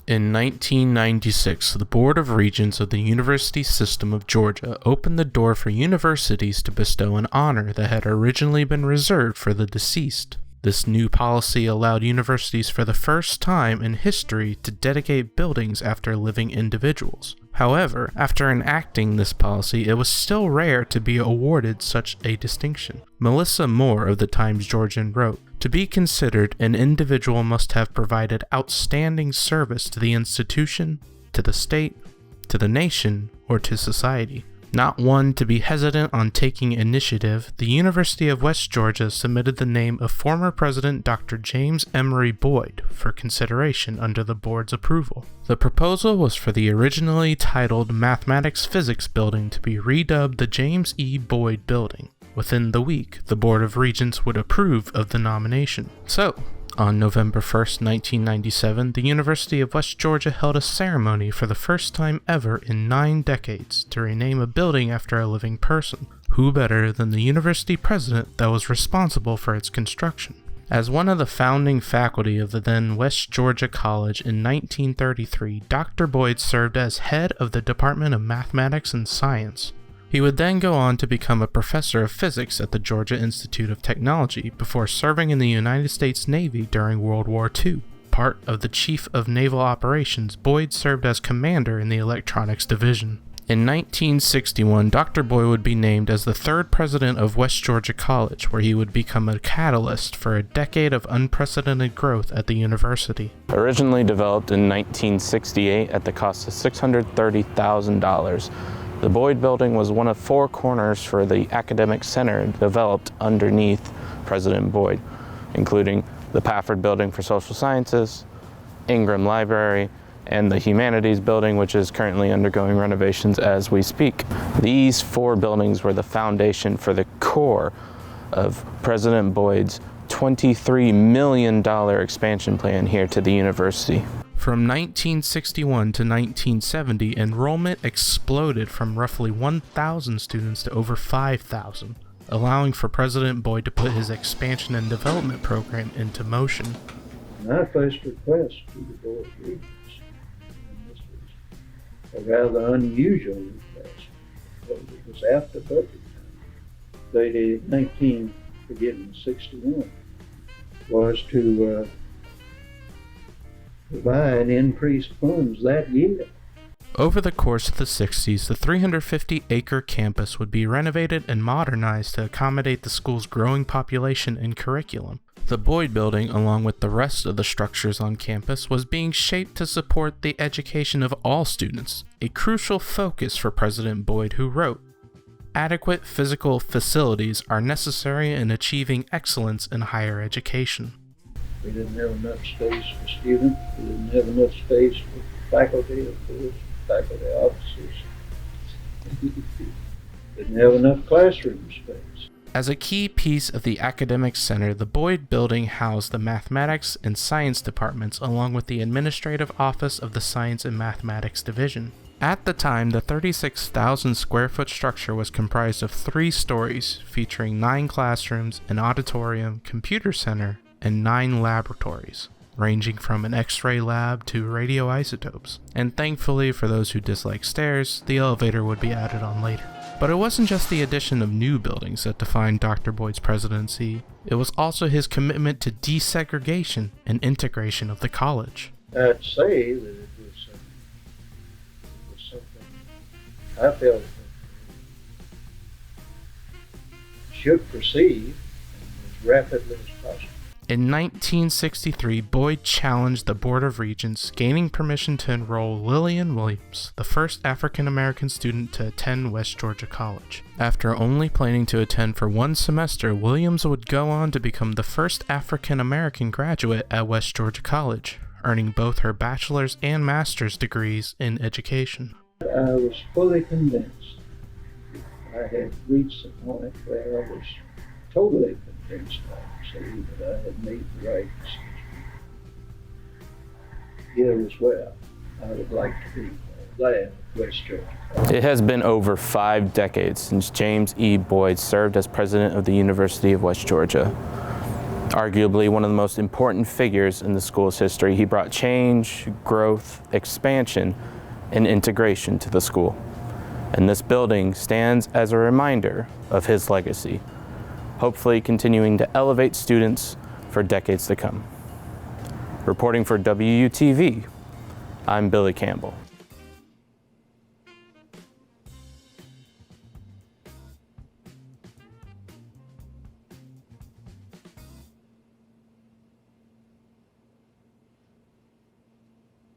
In 1996, the Board of Regents of the University System of Georgia opened the door for universities to bestow an honor that had originally been reserved for the deceased. This new policy allowed universities for the first time in history to dedicate buildings after living individuals. However, after enacting this policy, it was still rare to be awarded such a distinction. Melissa Moore of the Times-Georgian wrote, "To be considered, an individual must have provided outstanding service to the institution, to the state, to the nation, or to society. Not one to be hesitant on taking initiative, the University of West Georgia submitted the name of former President Dr. James Emory Boyd for consideration under the board's approval. The proposal was for the originally titled Mathematics Physics Building to be redubbed the James E. Boyd Building. Within the week, the Board of Regents would approve of the nomination. So, on November 1st, 1997, the University of West Georgia held a ceremony for the first time ever in 9 decades to rename a building after a living person. Who better than the university president that was responsible for its construction? As one of the founding faculty of the then West Georgia College in 1933, Dr. Boyd served as head of the Department of Mathematics and Science. He would then go on to become a professor of physics at the Georgia Institute of Technology before serving in the United States Navy during World War II. Part of the Chief of Naval Operations, Boyd served as commander in the Electronics Division. In 1961, Dr. Boyd would be named as the 3rd president of West Georgia College, where he would become a catalyst for a decade of unprecedented growth at the university. Originally developed in 1968 at the cost of $630,000, the Boyd Building was one of 4 corners for the academic center developed underneath President Boyd, including the Pafford Building for Social Sciences, Ingram Library, and the Humanities Building, which is currently undergoing renovations as we speak. These 4 buildings were the foundation for the core of President Boyd's $23 million expansion plan here to the university. From 1961 to 1970, enrollment exploded from roughly 1,000 students to over 5,000, allowing for President Boyd to put his expansion and development program into motion. My first request to the Board of Regents, and this was a rather unusual request, because it was after budget time, dated 1961, was to provide increased funds that year. Over the course of the 60s, the 350-acre campus would be renovated and modernized to accommodate the school's growing population and curriculum. The Boyd Building, along with the rest of the structures on campus, was being shaped to support the education of all students, a crucial focus for President Boyd, who wrote, "Adequate physical facilities are necessary in achieving excellence in higher education." We didn't have enough space for students. We didn't have enough space for faculty, of course, faculty officers. Didn't have enough classroom space. As a key piece of the academic center, the Boyd Building housed the mathematics and science departments along with the administrative office of the Science and Mathematics Division. At the time, the 36,000 square foot structure was comprised of 3 stories, featuring 9 classrooms, an auditorium, computer center, and 9 laboratories, ranging from an X-ray lab to radioisotopes. And thankfully, for those who dislike stairs, the elevator would be added on later. But it wasn't just the addition of new buildings that defined Dr. Boyd's presidency, it was also his commitment to desegregation and integration of the college. I'd say that it was something I felt should proceed as rapidly as possible. In 1963, Boyd challenged the Board of Regents, gaining permission to enroll Lillian Williams, the first African-American student to attend West Georgia College. After only planning to attend for 1 semester, Williams would go on to become the first African-American graduate at West Georgia College, earning both her bachelor's and master's degrees in education. I was fully convinced. I had reached a point where I was totally convinced, I would say, that I had made the right decision. Here as well, I would like to be glad of West Georgia. It has been over 5 decades since James E. Boyd served as president of the University of West Georgia. Arguably one of the most important figures in the school's history, he brought change, growth, expansion, and integration to the school. And this building stands as a reminder of his legacy, hopefully continuing to elevate students for decades to come. Reporting for WUTV, I'm Billy Campbell.